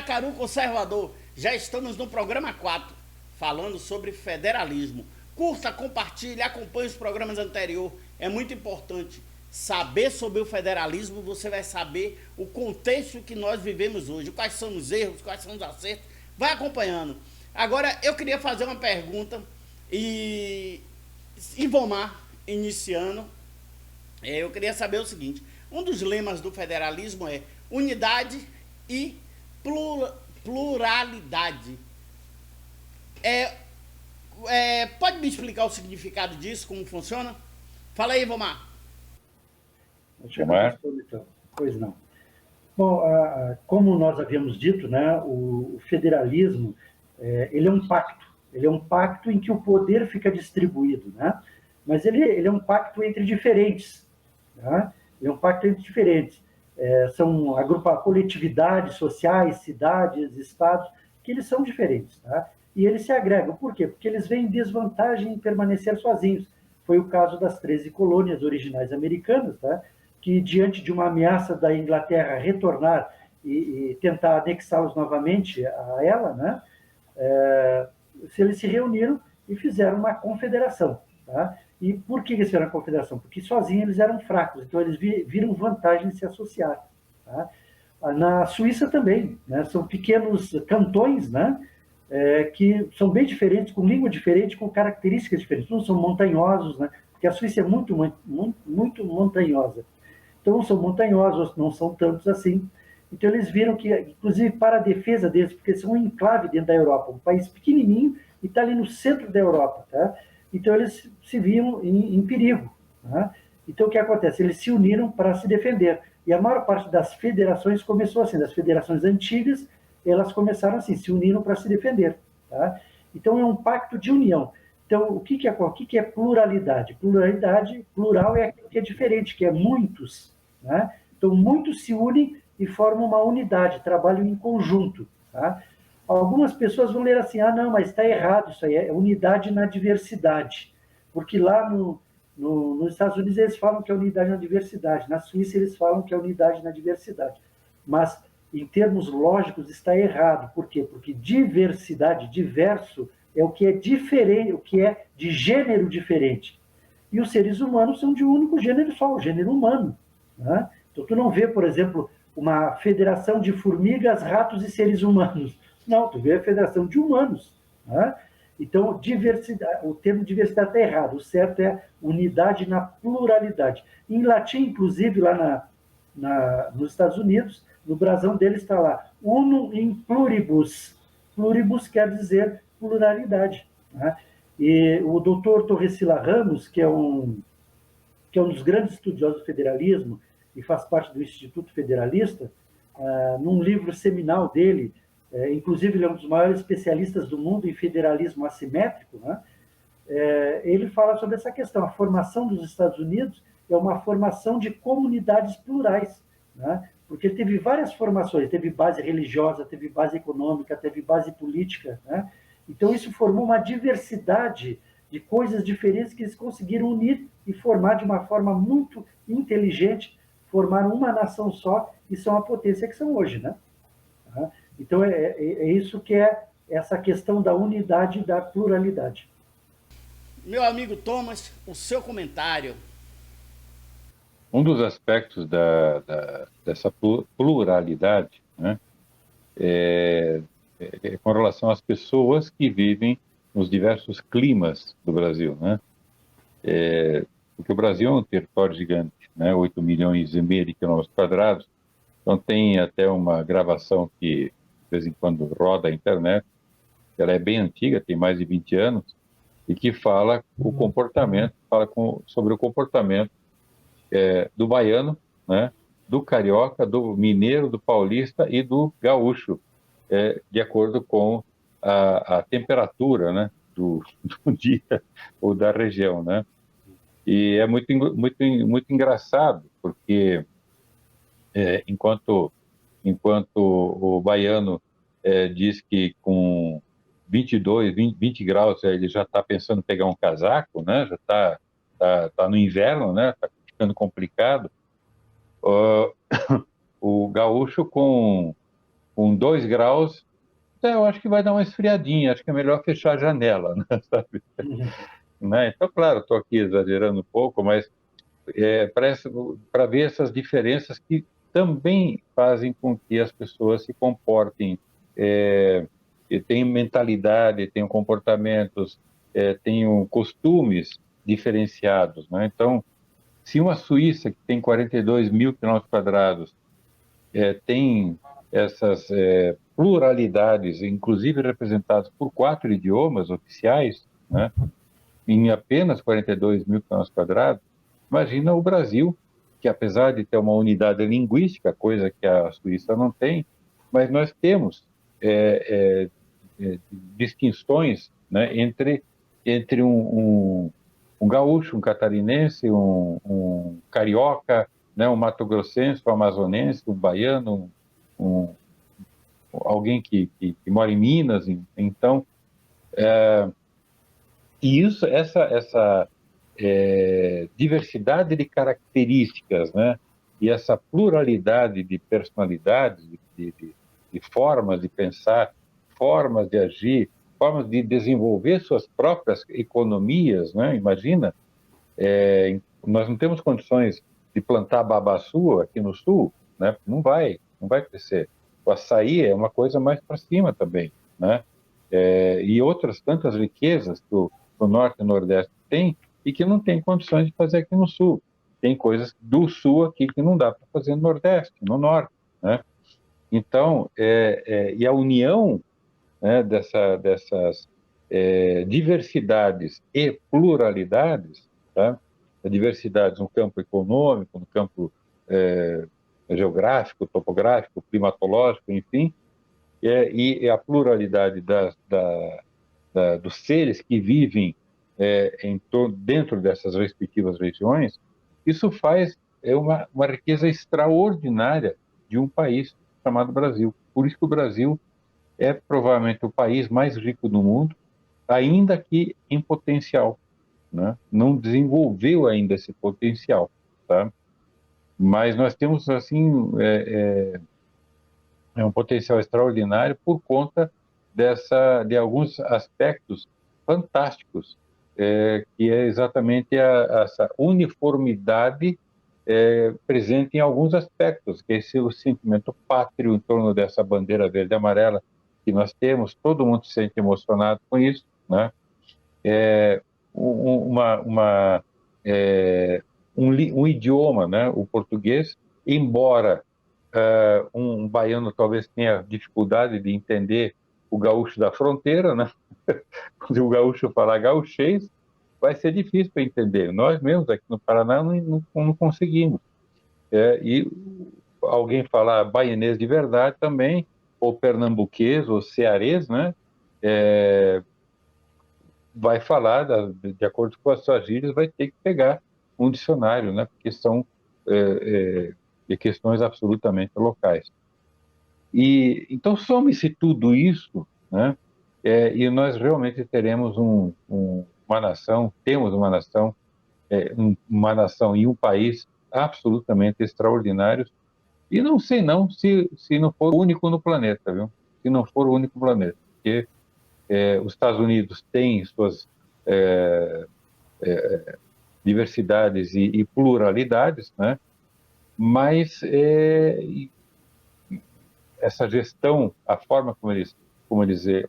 Itacaru Conservador. Já estamos no programa 4, falando sobre federalismo. Curta, compartilhe, acompanhe os programas anteriores. É muito importante saber sobre o federalismo. Você vai saber o contexto que nós vivemos hoje, quais são os erros, quais são os acertos. Vai acompanhando. Agora, eu queria fazer uma pergunta e Ivomar, iniciando, eu queria saber o seguinte: um dos lemas do federalismo é unidade e pluralidade. Pode me explicar o significado disso, como funciona? Fala aí, Ivomar. Então. Pois não. Bom, como nós havíamos dito, né, o federalismo ele é um pacto. Ele é um pacto em que o poder fica distribuído, né? Mas ele é um pacto entre diferentes. Tá? Ele é um pacto entre diferentes. São coletividades sociais, cidades, estados, que eles são diferentes. Tá? E eles se agregam. Por quê? Porque eles veem desvantagem em permanecer sozinhos. Foi o caso das 13 colônias originais americanas, tá? Que, diante de uma ameaça da Inglaterra retornar e tentar anexá-los novamente a ela, né? Eles se reuniram e fizeram uma confederação. Tá? E por que eles fizeram a confederação? Porque sozinhos eles eram fracos, então eles viram vantagem de se associar. Tá? Na Suíça também, né? São pequenos cantões, né? Que são bem diferentes, com língua diferente, com características diferentes. Uns são montanhosos, né? Porque a Suíça é muito montanhosa. Então, são montanhosos, não são tantos assim. Então, eles viram que, inclusive, para a defesa deles, porque são um enclave dentro da Europa, um país pequenininho e está ali no centro da Europa, tá? Então, eles se viam em perigo. Tá? Então, o que acontece? Eles se uniram para se defender. E a maior parte das federações começou assim, das federações antigas, elas começaram assim, se uniram para se defender. Tá? Então, é um pacto de união. Então, o que é pluralidade? Pluralidade, plural é aquilo que é diferente, que é muitos. Né? Então, muitos se unem e formam uma unidade, trabalham em conjunto. Tá? Algumas pessoas vão ler assim, não, mas está errado isso aí, é unidade na diversidade. Porque lá nos Estados Unidos eles falam que é unidade na diversidade, na Suíça eles falam que é unidade na diversidade. Mas, em termos lógicos, está errado. Por quê? Porque diversidade, diverso, é o que é diferente, o que é de gênero diferente. E os seres humanos são de um único gênero só, o gênero humano. Né? Então, tu não vê, por exemplo, uma federação de formigas, ratos e seres humanos. Não, tu vê a federação de humanos. Né? Então, diversidade, o termo diversidade está errado. O certo é unidade na pluralidade. Em latim, inclusive, lá nos Estados Unidos, no brasão dele está lá, unum in pluribus. Pluribus quer dizer pluralidade. Né? E o doutor Torresila Ramos, que é um dos grandes estudiosos do federalismo e faz parte do Instituto Federalista, num livro seminal dele, inclusive ele é um dos maiores especialistas do mundo em federalismo assimétrico, né? Ele fala sobre essa questão. A formação dos Estados Unidos é uma formação de comunidades plurais, né? Porque ele teve várias formações, teve base religiosa, teve base econômica, teve base política, né? Então isso formou uma diversidade de coisas diferentes que eles conseguiram unir e formar de uma forma muito inteligente, formaram uma nação só e são a potência que são hoje, né? Então é isso que é essa questão da unidade e da pluralidade. Meu amigo Thomas, o seu comentário. Um dos aspectos dessa pluralidade, né, é com relação às pessoas que vivem nos diversos climas do Brasil, né? Porque o Brasil é um território gigante, né? 8 milhões e meio de quilômetros quadrados. Então tem até uma gravação que de vez em quando roda a internet, ela é bem antiga, tem mais de 20 anos, e que fala o comportamento, sobre o comportamento do baiano, né? Do carioca, do mineiro, do paulista e do gaúcho, de acordo com a temperatura, né? do dia ou da região, né? E é muito engraçado, porque enquanto o baiano diz que com 22, 20 graus ele já está pensando em pegar um casaco, né? Já está no inverno, né? Está ficando complicado. O gaúcho com com 2 graus, eu acho que vai dar uma esfriadinha, acho que é melhor fechar a janela, né, sabe? Né? Então, claro, estou aqui exagerando um pouco, mas para ver essas diferenças que também fazem com que as pessoas se comportem, e tenham mentalidade, tenham comportamentos, tenham costumes diferenciados, né? Então, se uma Suíça que tem 42 mil quilômetros quadrados tem essas pluralidades, inclusive representadas por 4 idiomas oficiais, né, em apenas 42 mil quilômetros quadrados, imagina o Brasil, que apesar de ter uma unidade linguística, coisa que a Suíça não tem, mas nós temos distinções, né, entre um gaúcho, um catarinense, um carioca, né, um mato-grossense, um amazonense, um baiano, alguém que mora em Minas. Então, e essa diversidade de características, né, e essa pluralidade de personalidades, de formas de pensar, formas de agir, formas de desenvolver suas próprias economias, né? Imagina, nós não temos condições de plantar babaçu aqui no sul, né? Não vai crescer. O açaí é uma coisa mais para cima também, né? E outras tantas riquezas que o norte e o nordeste têm e que não tem condições de fazer aqui no sul. Tem coisas do sul aqui que não dá para fazer no nordeste, no norte, né? Então, e a união, né, dessas diversidades e pluralidades, tá? Diversidades no campo econômico, no campo geográfico, topográfico, climatológico, enfim, e a pluralidade dos seres que vivem dentro dessas respectivas regiões, isso faz uma riqueza extraordinária de um país chamado Brasil. Por isso que o Brasil é provavelmente o país mais rico do mundo, ainda que em potencial, né? Não desenvolveu ainda esse potencial, tá? Mas nós temos, assim, um potencial extraordinário por conta de alguns aspectos fantásticos, que é exatamente essa uniformidade presente em alguns aspectos, que é esse o sentimento pátrio em torno dessa bandeira verde e amarela que nós temos, todo mundo se sente emocionado com isso, né? Uma, um idioma, né? O português, embora um baiano talvez tenha dificuldade de entender o gaúcho da fronteira, né? Se o gaúcho falar gauchês, vai ser difícil para entender. Nós mesmos aqui no Paraná não conseguimos. E alguém falar baianês de verdade também, ou pernambuquês, ou cearês, né? Vai falar, de acordo com as suas gírias, vai ter que pegar um dicionário, né? Porque são de questões absolutamente locais. E então some-se tudo isso, né? E nós realmente teremos uma nação, temos uma nação e um país absolutamente extraordinários. E não sei não se não for o único no planeta, viu? Se não for o único planeta, porque os Estados Unidos têm suas diversidades e pluralidades, né? Mas essa gestão, a forma como eles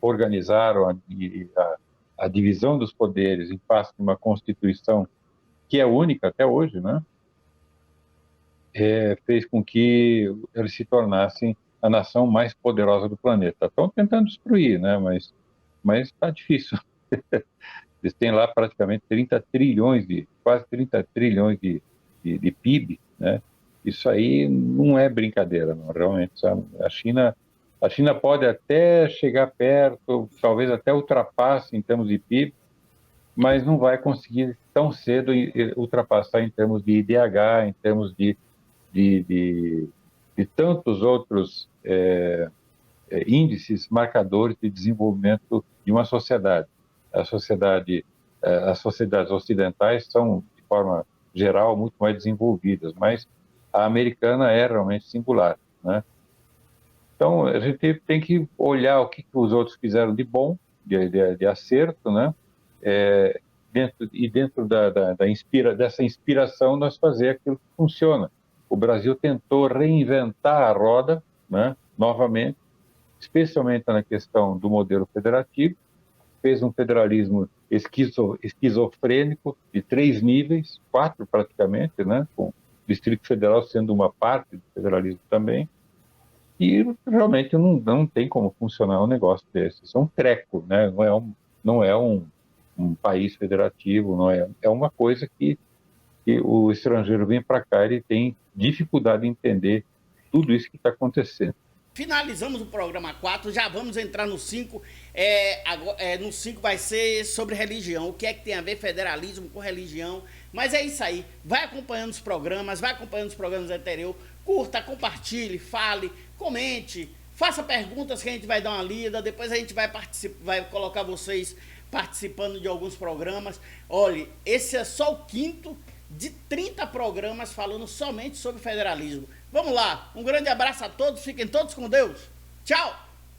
organizaram a divisão dos poderes em face de uma Constituição que é única até hoje, né? Fez com que eles se tornassem a nação mais poderosa do planeta. Estão tentando destruir, né? Mas está difícil. Eles têm lá praticamente quase 30 trilhões de PIB, né? Isso aí não é brincadeira, não, realmente, sabe? A China pode até chegar perto, talvez até ultrapasse em termos de PIB, mas não vai conseguir tão cedo ultrapassar em termos de IDH, em termos de tantos outros índices, marcadores de desenvolvimento de uma sociedade. As sociedades ocidentais são, de forma geral, muito mais desenvolvidas, mas a americana é realmente singular, né? Então, a gente tem que olhar o que os outros fizeram de bom, de acerto, né? Dentro dessa inspiração, nós fazer aquilo que funciona. O Brasil tentou reinventar a roda, né, novamente, especialmente na questão do modelo federativo, fez um federalismo esquizofrênico de 3 níveis, 4 praticamente, né, com o Distrito Federal sendo uma parte do federalismo também, e realmente não tem como funcionar um negócio desse. Isso é um treco, né? Não é um país federativo, não é uma coisa que o estrangeiro vem para cá, ele tem dificuldade em entender tudo isso que está acontecendo. Finalizamos o programa 4, já vamos entrar no 5. No 5 vai ser sobre religião. O que é que tem a ver federalismo com religião? Mas é isso aí. Vai acompanhando os programas, anteriores. Curta, compartilhe, fale, comente, faça perguntas que a gente vai dar uma lida. Depois a gente vai colocar vocês participando de alguns programas. Olha, esse é só o 5º de 30 programas falando somente sobre federalismo. Vamos lá, um grande abraço a todos, fiquem todos com Deus. Tchau!